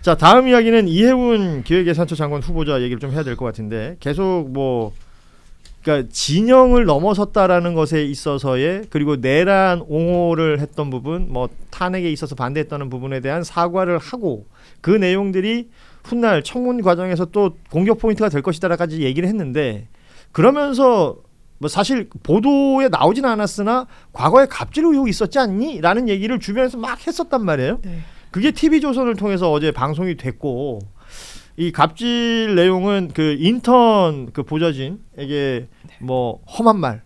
자, 다음 이야기는 이해운 기획예산처 장관 후보자 얘기를 좀 해야 될 것 같은데 계속 뭐 그러니까 진영을 넘어섰다라는 것에 있어서의 그리고 내란 옹호를 했던 부분, 뭐 탄핵에 있어서 반대했다는 부분에 대한 사과를 하고 그 내용들이 훗날 청문 과정에서 또 공격 포인트가 될 것이다라까지 얘기를 했는데 그러면서 뭐 사실 보도에 나오진 않았으나 과거에 갑질 의혹이 있었지 않니? 라는 얘기를 주변에서 막 했었단 말이에요. 네. 그게 TV조선을 통해서 어제 방송이 됐고 이 갑질 내용은 그 인턴 그 보좌진에게 뭐 험한 말,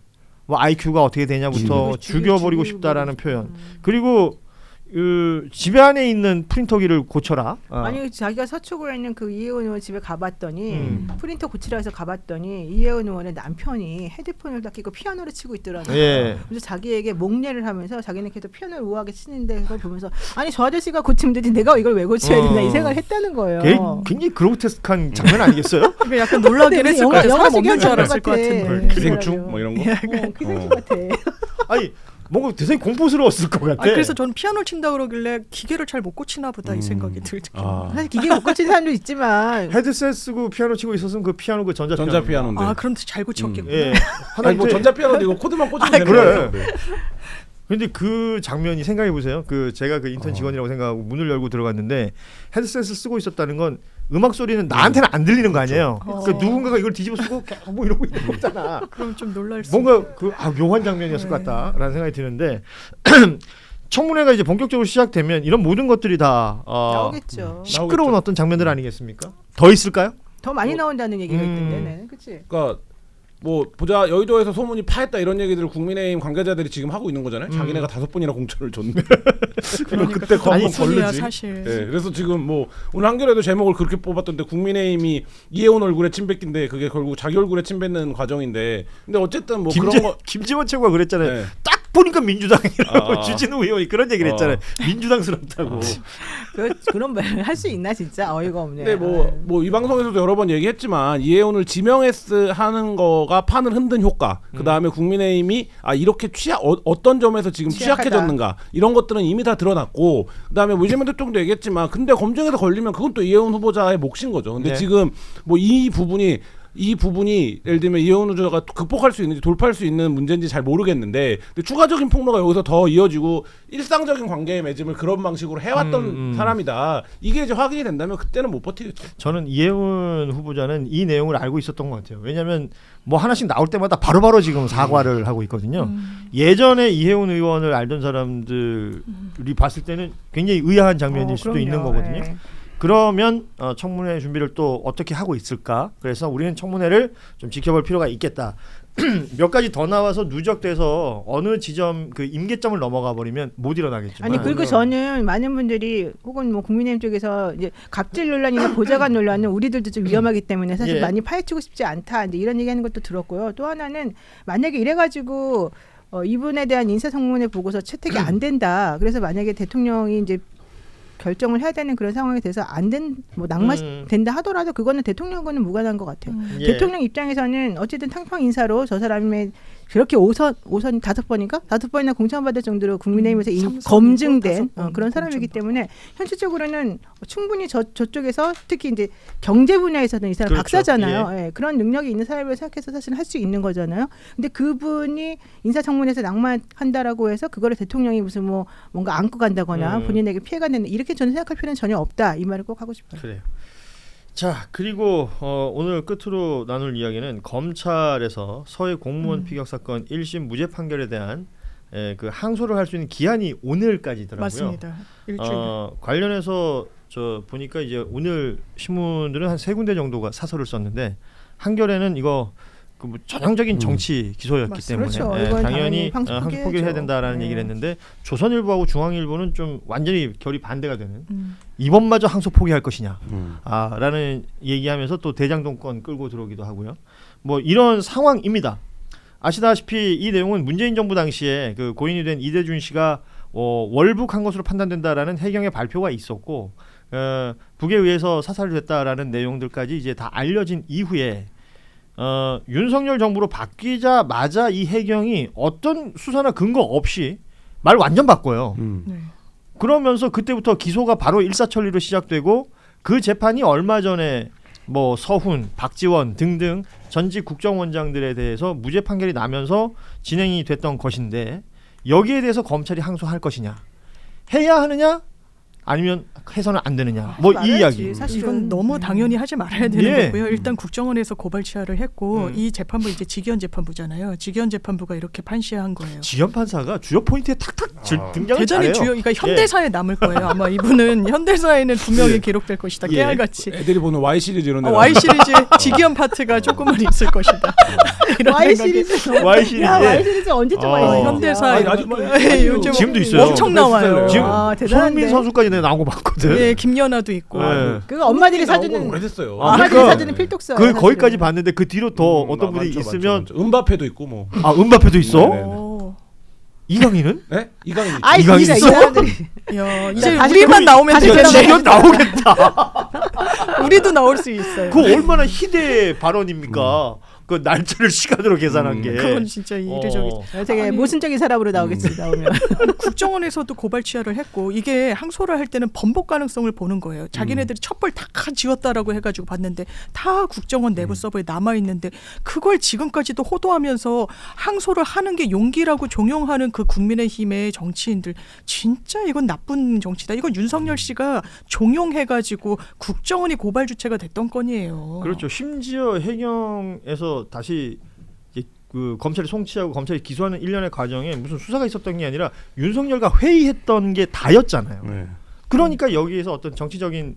뭐 IQ가 어떻게 되냐부터 죽여버리고 싶다라는 표현. 그리고 그 집에 안에 있는 프린터기를 고쳐라. 아니 자기가 서초구에 있는 그 이혜원 의원 집에 가봤더니 프린터 고치라 해서 가봤더니 이혜원 의원의 남편이 헤드폰을 다 끼고 피아노를 치고 있더라고요. 예. 그래서 자기에게 목례를 하면서 자기는 계속 피아노를 우아하게 치는데 그걸 보면서 아니 저 아저씨가 고치면 되지 내가 이걸 왜 고쳐야 되나 이 생각을 했다는 거예요. 굉장히 그로테스크한 장면 아니겠어요? 그게 약간 놀라긴 했을 것 같아요. 사람 없는 줄 알았을 것 같은데. 기생충 뭐 이런 거. 기생충 같아. 아니 뭔가 대단히 공포스러웠을 것 같아. 그래서 전 피아노 친다 그러길래 기계를 잘 못 고치나 보다 이 생각이 들죠. 사실 기계 못 고치는 사람도 있지만 헤드셋 쓰고 피아노 치고 있었으면 그 피아노 그 전자피아노인데. 아 그럼 잘 고쳤겠구나. 예. 아니 뭐 전자피아노도 이거 코드만 꽂으면 되는 그래. 거예요. 네. 근데 그 장면이 생각해 보세요. 그 제가 그 인턴 직원이라고 생각하고 문을 열고 들어갔는데 헤드셋을 쓰고 있었다는 건 음악 소리는 나한테는 안 들리는 거 아니에요. 그 누군가가 이걸 뒤집어 쓰고 계속 뭐 이러고 있는 거잖아. 그럼 좀 놀랄 수. 뭔가 그 묘한 장면이었을 것 같다라는 생각이 드는데 청문회가 이제 본격적으로 시작되면 이런 모든 것들이 다 나오겠죠. 시끄러운 어떤 장면들 아니겠습니까? 더 있을까요? 더 많이 나온다는 얘기가 있던데, 네. 그렇지? 그러니까 뭐 보자 여의도에서 소문이 파했다 이런 얘기들을 국민의힘 관계자들이 지금 하고 있는 거잖아요. 자기네가 5번이나 공천을 줬는데 그러니까 그때 아니 한번 걸르지. 사실. 네, 그래서 지금 뭐 오늘 한겨레도 제목을 그렇게 뽑았던데 국민의힘이 이혜원 얼굴에 침 뱉긴데 그게 결국 자기 얼굴에 침 뱉는 과정인데 근데 어쨌든 뭐 그런 거 김지원 최고가 그랬잖아요. 네. 딱 보니까 민주당이라고 주진우 의원이 그런 얘기를 했잖아요. 민주당스럽다고. 그런 말을 할 수 있나 진짜 어이가 없네. 근데 뭐 이 방송에서도 여러 번 얘기했지만 이혜원을 지명해스 하는 거가 판을 흔든 효과. 그 다음에 국민의힘이 이렇게 어떤 점에서 지금 취약해졌는가 이런 것들은 이미 다 드러났고 그 다음에 뭐 이재명 대통령도 얘기했지만 근데 검증에서 걸리면 그건 또 이혜원 후보자의 몫인 거죠. 근데 네. 지금 뭐 이 부분이 예를 들면 이혜원 후보자가 극복할 수 있는지 돌파할 수 있는 문제인지 잘 모르겠는데 근데 추가적인 폭로가 여기서 더 이어지고 일상적인 관계의 맺음을 그런 방식으로 해왔던 사람이다. 이게 이제 확인이 된다면 그때는 못 버티겠죠. 저는 이혜원 후보자는 이 내용을 알고 있었던 것 같아요. 왜냐하면 뭐 하나씩 나올 때마다 바로바로 지금 사과를 하고 있거든요. 예전에 이혜원 의원을 알던 사람들이 봤을 때는 굉장히 의아한 장면일 수도 그럼요. 있는 거거든요. 네. 그러면 청문회 준비를 또 어떻게 하고 있을까? 그래서 우리는 청문회를 좀 지켜볼 필요가 있겠다. 몇 가지 더 나와서 누적돼서 어느 지점 그 임계점을 넘어가 버리면 못 일어나겠지만. 아니 그리고 저는 많은 분들이 혹은 뭐 국민의힘 쪽에서 이제 갑질 논란이나 보좌관 논란은 우리들도 좀 위험하기 때문에 사실 예. 많이 파헤치고 싶지 않다. 이제 이런 얘기하는 것도 들었고요. 또 하나는 만약에 이래가지고 이분에 대한 인사청문회 보고서 채택이 안 된다. 그래서 만약에 대통령이 이제 결정을 해야 되는 그런 상황에 대해서 뭐 낙마된다 하더라도 그거는 대통령과는 무관한 것 같아요. 예. 대통령 입장에서는 어쨌든 탕평 인사로 저 사람의 그렇게 5선 5번이나 공천받을 정도로 국민의힘에서 검증된 그런 사람이기 때문에 현실적으로는 충분히 저쪽에서 특히 이제 경제 분야에서는 이 사람 그렇죠. 박사잖아요. 예, 그런 능력이 있는 사람을 생각해서 사실 할 수 있는 거잖아요. 근데 그분이 인사청문회에서 낙마한다라고 해서 그거를 대통령이 무슨 뭐 뭔가 안고 간다거나 본인에게 피해가 된다 이렇게 저는 생각할 필요는 전혀 없다. 이 말을 꼭 하고 싶어요. 그래요. 자, 그리고 오늘 끝으로 나눌 이야기는 검찰에서 서해 공무원 피격 사건 1심 무죄 판결에 대한 그 항소를 할 수 있는 기한이 오늘까지더라고요. 맞습니다. 일주일. 관련해서 저 보니까 이제 오늘 신문들은 한 3군데 정도가 사설을 썼는데 한겨레는 이거 그 뭐 전형적인 정치 기소였기 맞습니다. 때문에 그렇죠. 이건 당연히 항소 항소 포기를 포기해야죠. 해야 된다라는 네. 얘기를 했는데 조선일보하고 중앙일보는 좀 완전히 결이 반대가 되는 이번마저 항소 포기할 것이냐 라는 얘기하면서 또 대장동권 끌고 들어오기도 하고요. 뭐 이런 상황입니다. 아시다시피 이 내용은 문재인 정부 당시에 그 고인이 된 이대준 씨가 월북한 것으로 판단된다라는 해경의 발표가 있었고 북에 의해서 사살됐다라는 내용들까지 이제 다 알려진 이후에 윤석열 정부로 바뀌자마자 이 해경이 어떤 수사나 근거 없이 말 완전 바꿔요. 네. 그러면서 그때부터 기소가 바로 일사천리로 시작되고 그 재판이 얼마 전에 뭐 서훈, 박지원 등등 전직 국정원장들에 대해서 무죄 판결이 나면서 진행이 됐던 것인데 여기에 대해서 검찰이 항소할 것이냐, 해야 하느냐, 아니면 해서는 안 되느냐, 뭐 이 이야기. 사실 이건 너무 당연히 하지 말아야 되는 예. 거고요. 일단 국정원에서 고발 취하를 했고 이 재판부 이제 직위원 재판부잖아요. 직위원 재판부가 이렇게 판시한 거예요. 지연 판사가 주요 포인트에 탁탁 등장을 대단히 잘해요. 주요, 그러니까 현대사에 남을 거예요. 아마 이분은 현대사에는 분명히 기록될 것이다. 예. 깨알같이. 애들이 보는 Y 시리즈 이런 데 Y 시리즈 직위원 파트가 조금은 있을 것이다. 이런 Y 생각이. 시리즈. Y 시리즈. 야, Y 시리즈 언제쯤 Y 시리즈? 현대사 아니, 이런 아직도 거. 예, 요즘 지금도 있어요. 엄청 나와요. 지금 아, 대단한데. 손흥민 선수까지 내가 나온 거 봤거든. 예, 김연아도 있고. 네. 그 엄마들이 나온 건 사주는 오래됐어요. 엄마들이 그러니까 사주는 필독서. 그 거기까지 봤는데 그 뒤로 더 어떤 분이 많죠, 있으면 많죠. 은바페도 있고 뭐. 아 은바페도 있어? 네. 오. 이강인은? 네? 이강인. 아이 이강인 진짜 이 있어? 사람들이. 야, 이제 다시 우리만 그럼- 나오면 다시 야, 되겠네. 지금 나오겠다. 우리도 나올 수 있어요. 그 얼마나 희대 발언입니까? 그 날짜를 시간으로 계산한 게. 그건 진짜 이례적이죠. 되게 아니, 모순적인 사람으로 나오겠지 나오면. 국정원에서도 고발 취하를 했고 이게 항소를 할 때는 번복 가능성을 보는 거예요. 자기네들이 첩벌 다 지웠다라고 해가지고 봤는데 다 국정원 내부 서버에 남아 있는데 그걸 지금까지도 호도하면서 항소를 하는 게 용기라고 종용하는 그 국민의힘의 정치인들 진짜 이건 나쁜 정치다. 이건 윤석열 씨가 종용해가지고 국정원이 고발 주체가 됐던 건이에요. 그렇죠. 심지어 해경에서 다시 이제 그 검찰이 송치하고 검찰이 기소하는 일련의 과정에 무슨 수사가 있었던 게 아니라 윤석열과 회의했던 게 다였잖아요. 네. 그러니까 여기에서 어떤 정치적인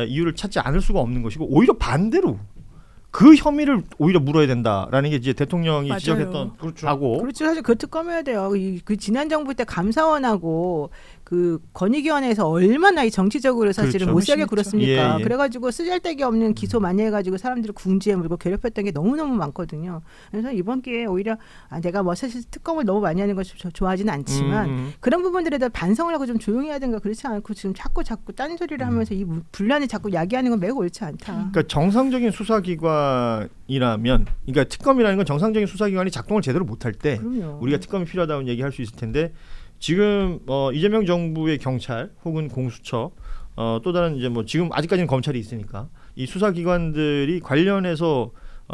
이유를 찾지 않을 수가 없는 것이고 오히려 반대로 그 혐의를 오히려 물어야 된다라는 게 이제 대통령이 맞아요. 지적했던 그렇죠. 하고 그렇죠. 사실 그 특검해야 돼요. 그 지난 정부 때 감사원하고 그 권익위원회에서 얼마나 이 정치적으로 사실은 그렇죠. 못 살게 심했죠. 굴었습니까? 예, 예. 그래가지고 쓰잘데기 없는 기소 많이 해가지고 사람들을 궁지에 물고 괴롭혔던 게 너무너무 많거든요. 그래서 이번 기회에 오히려 내가 뭐 사실 특검을 너무 많이 하는 걸 좋아하지는 않지만 그런 부분들에 대해 반성을 하고 좀 조용히 해야 되는가 그렇지 않고 지금 자꾸 딴소리를 하면서 이 분란을 자꾸 야기하는 건 매우 옳지 않다. 그러니까 정상적인 수사기관이라면, 그러니까 특검이라는 건 정상적인 수사기관이 작동을 제대로 못할 때 그럼요. 우리가 특검이 필요하다고 얘기할 수 있을 텐데 지금 이재명 정부의 경찰 혹은 공수처 또 다른 이제 뭐 지금 아직까지는 검찰이 있으니까 이 수사기관들이 관련해서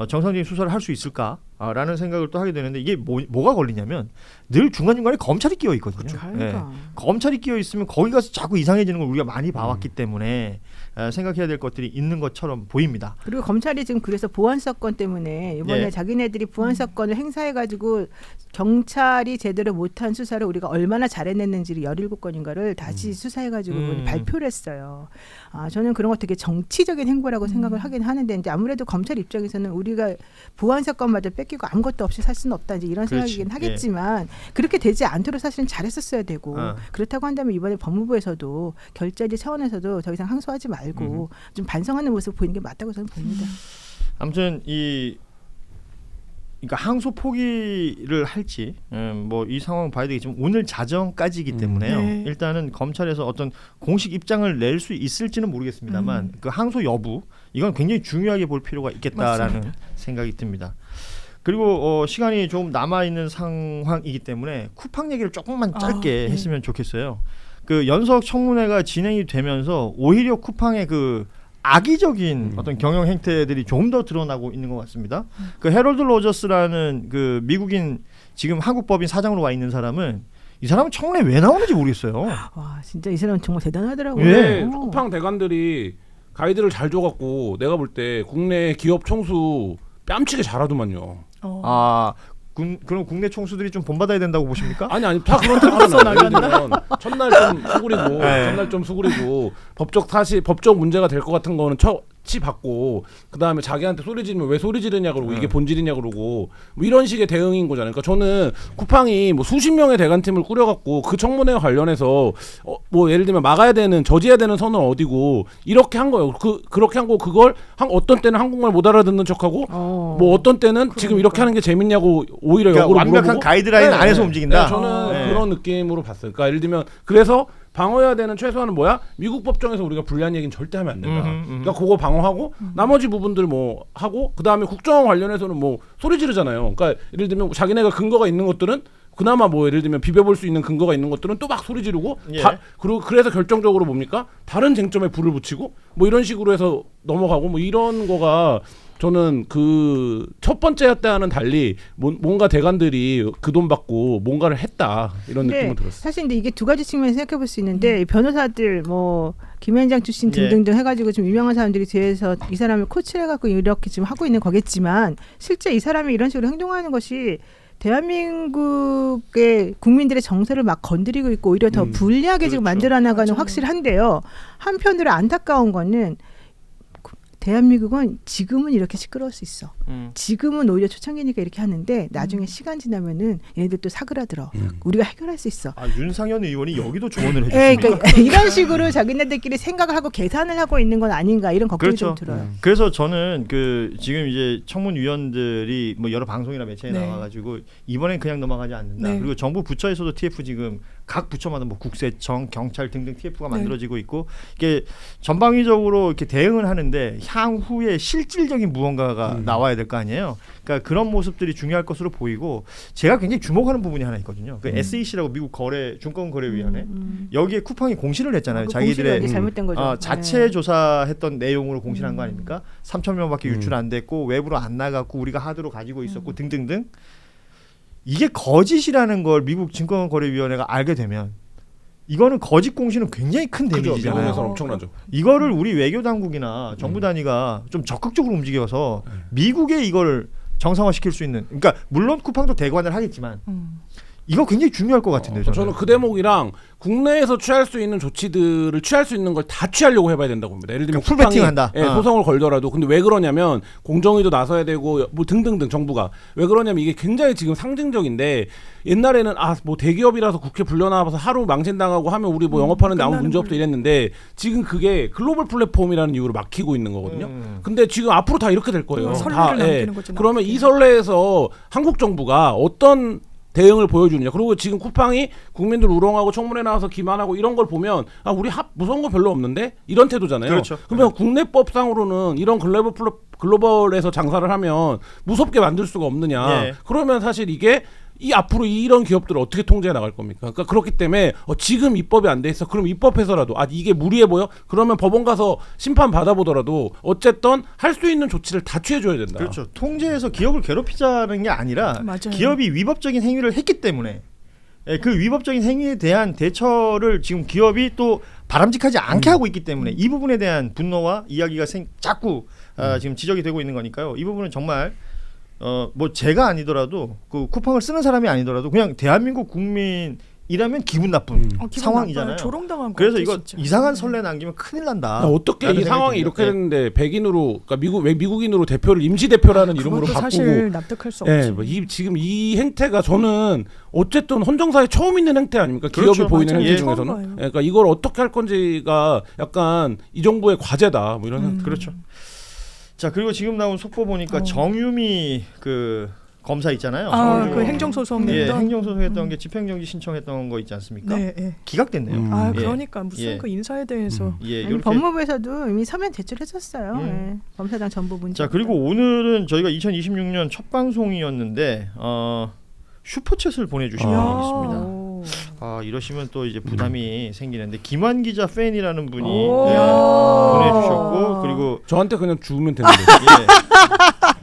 정상적인 수사를 할 수 있을까라는 생각을 또 하게 되는데 이게 뭐가 걸리냐면 늘 중간중간에 검찰이 끼어 있거든요. 그러니까. 검찰이 끼어 있으면 거기 가서 자꾸 이상해지는 걸 우리가 많이 봐왔기 때문에 생각해야 될 것들이 있는 것처럼 보입니다. 그리고 검찰이 지금 그래서 보안 사건 때문에 이번에 예. 자기네들이 보안 사건을 행사해가지고 경찰이 제대로 못한 수사를 우리가 얼마나 잘해냈는지를 17건인가를 다시 수사해가지고 발표를 했어요. 저는 그런 거 되게 정치적인 행보라고 생각을 하긴 하는데 이제 아무래도 검찰 입장에서는 우리가 보안 사건마저 뺏기고 아무것도 없이 살 수는 없다 이제 이런 그렇지. 생각이긴 하겠지만 그렇게 되지 않도록 사실은 잘했었어야 되고 그렇다고 한다면 이번에 법무부에서도 결자지 차원에서도 더 이상 항소하지 말고 좀 반성하는 모습 보이는 게 맞다고 저는 봅니다. 아무튼 그러니까 항소 포기를 할지 뭐 이 상황 봐야 되겠지만 오늘 자정까지이기 때문에요. 네. 일단은 검찰에서 어떤 공식 입장을 낼 수 있을지는 모르겠습니다만 그 항소 여부 이건 굉장히 중요하게 볼 필요가 있겠다라는 맞습니다. 생각이 듭니다. 그리고 시간이 좀 남아 있는 상황이기 때문에 쿠팡 얘기를 조금만 짧게 네. 했으면 좋겠어요. 그 연석 청문회가 진행이 되면서 오히려 쿠팡의 그 악의적인 어떤 경영 행태들이 좀 더 드러나고 있는 것 같습니다. 그 해럴드 로저스라는 그 미국인 지금 한국 법인 사장으로 와 있는 사람은 이 사람은 청문회 왜 나오는지 모르겠어요. 와 진짜 이 사람 정말 대단하더라고요. 예. 쿠팡 대관들이 가이드를 잘 줘갖고 내가 볼 때 국내 기업 총수 뺨치게 잘하더만요. 그럼 국내 총수들이 좀 본받아야 된다고 보십니까? 아니 다 그런 뜻이잖아요. 예를 나간다. 들면 첫날 좀 수그리고 네. 첫날 좀 수그리고 법적 문제가 될 것 같은 거는 받고 그 다음에 자기한테 소리 지르면 왜 소리 지르냐 그러고 이게 본질이냐 그러고 뭐 이런 식의 대응인 거잖아요. 그러니까 저는 쿠팡이 뭐 수십 명의 대관팀을 꾸려갖고 그 청문회와 관련해서 뭐 예를 들면 막아야 되는 저지해야 되는 선은 어디고 이렇게 한 거예요. 그렇게 한 거 그걸 어떤 때는 한국말 못 알아듣는 척하고 뭐 어떤 때는 지금 이렇게 하는 게 재밌냐고 오히려 그러니까 역으로 완벽한 물어보고 가이드라인 안에서 움직인다. 저는 네. 그런 느낌으로 봤어요. 그러니까 예를 들면 그래서 방어해야 되는 최소한은 뭐야? 미국 법정에서 우리가 불리한 얘기는 절대 하면 안 된다. 그러니까 그거 방어하고 나머지 부분들 뭐 하고 그 다음에 국정원 관련해서는 뭐 소리 지르잖아요. 그러니까 예를 들면 자기네가 근거가 있는 것들은 그나마 뭐 예를 들면 비벼볼 수 있는 근거가 있는 것들은 또 막 소리 지르고 예. 그리고 그래서 결정적으로 뭡니까? 다른 쟁점에 불을 붙이고 뭐 이런 식으로 해서 넘어가고 뭐 이런 거가 저는 그 첫 번째 때와는 달리 뭔가 대관들이 그 돈 받고 뭔가를 했다 이런 느낌을 들었어요. 사실 근데 이게 두 가지 측면에서 생각해 볼 수 있는데 변호사들 뭐 김현장 출신 등등등 해가지고 좀 유명한 사람들이 뒤에서 이 사람을 코치를 해갖고 이렇게 지금 하고 있는 거겠지만 실제 이 사람이 이런 식으로 행동하는 것이 대한민국의 국민들의 정서를 막 건드리고 있고 오히려 더 불리하게 지금 만들어 나가는 확실한데요. 한편으로 안타까운 거는 대한민국은 지금은 이렇게 시끄러울 수 있어. 지금은 오히려 초창기니까 이렇게 하는데 나중에 시간 지나면은 얘네들 또 사그라들어. 우리가 해결할 수 있어. 아, 윤상현 의원이 여기도 조언을 예, 해주십니까? 그러니까 이런 식으로 자기네들끼리 생각을 하고 계산을 하고 있는 건 아닌가 이런 걱정이 그렇죠. 좀 들어요. 그래서 저는 그 지금 이제 청문위원들이 뭐 여러 방송이나 매체에 네. 나와가지고 이번엔 그냥 넘어가지 않는다. 네. 그리고 정부 부처에서도 TF 지금 각 부처마다 뭐 국세청, 경찰 등등 TF가 만들어지고 있고 이게 전방위적으로 이렇게 대응을 하는데 향후에 실질적인 무언가가 나와야 될 거 아니에요. 그러니까 그런 모습들이 중요할 것으로 보이고 제가 굉장히 주목하는 부분이 하나 있거든요. 그 SEC라고 미국 증권거래위원회 여기에 쿠팡이 공시를 했잖아요. 그 자기들의 공시가 잘못된 거죠. 자체 조사했던 내용으로 공시한 거 아닙니까? 3천 명밖에 유출 안 됐고 외부로 안 나갔고 우리가 하드로 가지고 있었고 등등등. 이게 거짓이라는 걸 미국 증권거래위원회가 알게 되면 이거는 거짓 공시는 굉장히 큰 데미지잖아요. 미국에서 엄청나죠. 이거를 우리 외교 당국이나 정부 단위가 좀 적극적으로 움직여서 미국에 이걸 정상화시킬 수 있는. 그러니까 물론 쿠팡도 대관을 하겠지만 이거 굉장히 중요할 것 같은데요. 저는 그 대목이랑 국내에서 취할 수 있는 조치들을 취할 수 있는 걸 다 취하려고 해봐야 된다고 봅니다. 예를 들면 그러니까 풀베팅한다. 예, 소송을 걸더라도 근데 왜 그러냐면 공정위도 나서야 되고 뭐 등등등 정부가 왜 그러냐면 이게 굉장히 지금 상징적인데 옛날에는 뭐 대기업이라서 국회 불려나와서 하루 망신당하고 하면 우리 뭐 영업하는데 아무 문제 없어 이랬는데 지금 그게 글로벌 플랫폼이라는 이유로 막히고 있는 거거든요. 근데 지금 앞으로 다 이렇게 될 거예요. 선례를 남기는 거죠. 그러면 이 선례에서 한국 정부가 어떤 대응을 보여주느냐. 그리고 지금 쿠팡이 국민들 우롱하고 청문회 나와서 기만하고 이런 걸 보면 우리 무서운 거 별로 없는데 이런 태도잖아요. 그렇죠. 그러면 국내법상으로는 이런 글로벌에서 장사를 하면 무섭게 만들 수가 없느냐. 예. 그러면 사실 이게 앞으로 이런 기업들을 어떻게 통제해 나갈 겁니까? 그러니까 그렇기 때문에 지금 입법이 안 돼 있어. 그럼 입법해서라도 이게 무리해 보여? 그러면 법원 가서 심판 받아보더라도 어쨌든 할 수 있는 조치를 다 취해줘야 된다. 그렇죠. 통제해서 기업을 괴롭히자는 게 아니라 맞아요. 기업이 위법적인 행위를 했기 때문에 그 위법적인 행위에 대한 대처를 지금 기업이 또 바람직하지 않게 하고 있기 때문에 이 부분에 대한 분노와 이야기가 자꾸 지금 지적이 되고 있는 거니까요. 이 부분은 정말 뭐 제가 아니더라도 그 쿠팡을 쓰는 사람이 아니더라도 그냥 대한민국 국민이라면 기분 나쁜 기분 상황이잖아요. 나빠요. 조롱당한 거 그래서 같아요, 이거 진짜. 이상한 선례 남기면 큰일 난다. 어떻게 이 라는 상황이 생각이 이렇게 듭니다. 됐는데 백인으로 그러니까 미국인으로 대표를 임시 대표라는 이름으로 그것도 바꾸고 사실 납득할 수 없지. 예, 지금 이 행태가 저는 어쨌든 헌정사에 처음 있는 행태 아닙니까? 그렇죠. 기업이 보이는 맞아요. 행태 예. 중에서는. 처음 봐요. 예, 그러니까 이걸 어떻게 할 건지가 약간 이 정부의 과제다. 뭐 이런 생각. 그렇죠. 자 그리고 지금 나온 속보 보니까 정유미 그 검사 있잖아요. 서울중앙. 그 행정소송 예, 냈던. 행정소송했던 게 집행정지 신청했던 거 있지 않습니까? 네, 네. 기각됐네요. 예. 그러니까 무슨 예. 그 인사에 대해서 예, 아니, 요렇게. 법무부에서도 이미 서면 제출했었어요. 예. 검사장 전부 문제. 자 그리고 오늘은 저희가 2026년 첫 방송이었는데 슈퍼챗을 보내주신 분이 있습니다. 이러시면 또 이제 부담이 생기는데 김환 기자 팬이라는 분이 보내주셨고 그리고 저한테 그냥 주면 되는데.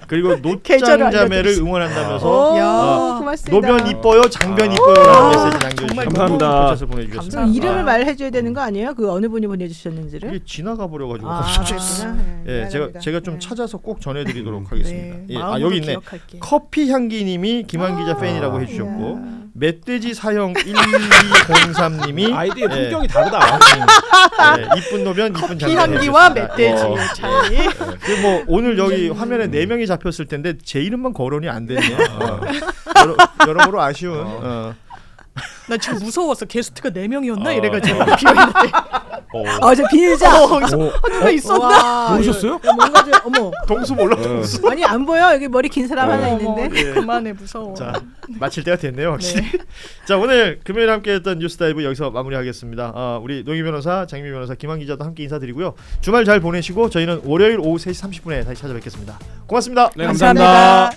그리고 계절을 노짱자매를 알려드리시- 응원한다면서 고맙습니다. 노변 이뻐요, 장변 이뻐요라는 메시지 남겨주시고 정말 감사합니다. 슈퍼챗을 보내주셨습니다. 감사합니다. 이름을 말해줘야 되는 거 아니에요? 그 어느 분이 보내주셨는지를? 이게 지나가 버려가지고 그렇구나. 예, 미안합니다. 제가 좀 네. 찾아서 꼭 전해드리도록 하겠습니다. 네, 예, 마음으로 여기 있네. 기억할게요. 커피 향기님이 김한 기자 팬이라고 해주셨고 야. 멧돼지 사형 1203님이 아이디의 품격이 다르다. 이쁜 노변 이쁜 장면 피향기와 멧돼지의 차이. 그리고 뭐 오늘 여기 화면에 4명이 잡혔을 텐데 제 이름만 거론이 안 됐네요. 여러모로 아쉬운. 나 지금 무서웠어. 게스트가 4명이었나 이래가지고 네. 비어있는데. 저 비밀자. 누가 있었나? 모르셨어요? 뭔가 좀 어머. 동수 몰라 동수. 아니 안 보여? 여기 머리 긴 사람 하나 있는데. 예. 그만해 무서워. 자 마칠 때가 됐네요 확실히. 자 오늘 금요일 함께했던 뉴스다이브 여기서 마무리하겠습니다. 우리 노희 변호사, 장미 변호사, 김한 기자도 함께 인사드리고요. 주말 잘 보내시고 저희는 월요일 오후 3시 30분에 다시 찾아뵙겠습니다. 고맙습니다. 네, 감사합니다.